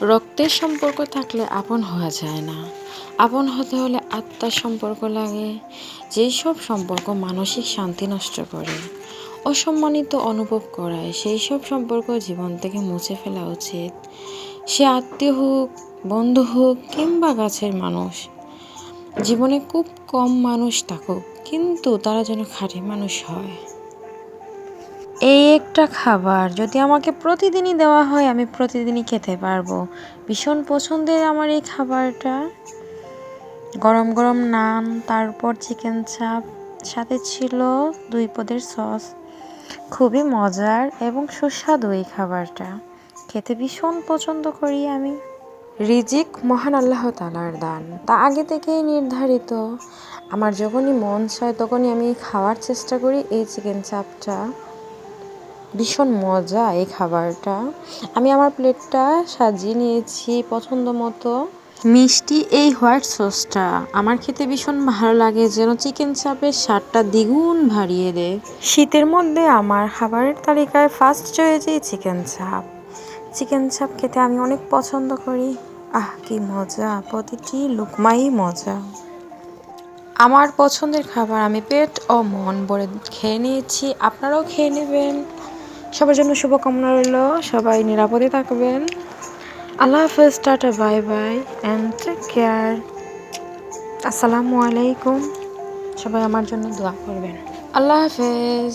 রক্তের সম্পর্ক থাকলে আপন হওয়া যায় না। আপন হতে হলে আত্মার সম্পর্ক লাগে। যেসব সম্পর্ক মানসিক শান্তি নষ্ট করে, অসম্মানিত অনুভব করায়, সেই সব সম্পর্ক জীবন থেকে মুছে ফেলা উচিত। সে আত্মীয় হোক, বন্ধু হোক কিংবা কাছের মানুষ। জীবনে খুব কম মানুষ থাকুক, কিন্তু তারা যেন খাঁটি মানুষ হয়। এই একটা খাবার যদি আমাকে প্রতিদিনই দেওয়া হয়, আমি প্রতিদিনই খেতে পারবো। ভীষণ পছন্দের আমার এই খাবারটা। গরম গরম নান, তারপর চিকেন চাপ, সাথে ছিল 2 পদের সস। খুবই মজার এবং সুস্বাদু এই খাবারটা। খেতে ভীষণ পছন্দ করি আমি। রিজিক মহান আল্লাহ তাআলার দান, তা আগে থেকেই নির্ধারিত। আমার যখনই মন চায় তখনই আমি খাওয়ার চেষ্টা করি এই চিকেন চাপটা। ভীষণ মজা এই খাবারটা। আমি আমার প্লেটটা সাজিয়ে নিয়েছি পছন্দ মতো। মিষ্টি এই হোয়াইট সসটা আমার খেতে ভীষণ ভালো লাগে, যেন চিকেন চাপের স্বাদটা দ্বিগুণ বাড়িয়ে দেয়। শীতের মধ্যে আমার খাবারের তালিকায় ফার্স্ট চয়েছে চিকেন চাপ। চিকেন চাপ খেতে আমি অনেক পছন্দ করি। কি মজা, প্রতিটি লুকমাই মজা। আমার পছন্দের খাবার আমি পেট ও মন ভরে খেয়ে নিয়েছি, আপনারাও খেয়ে নেবেন। সবার জন্য শুভকামনা রইল, সবাই নিরাপদে থাকবেন। আল্লাহ হাফেজ, tata, bye bye and take care. আসসালামু আলাইকুম। সবাই আমার জন্য দোয়া করবেন। আল্লাহ হাফেজ।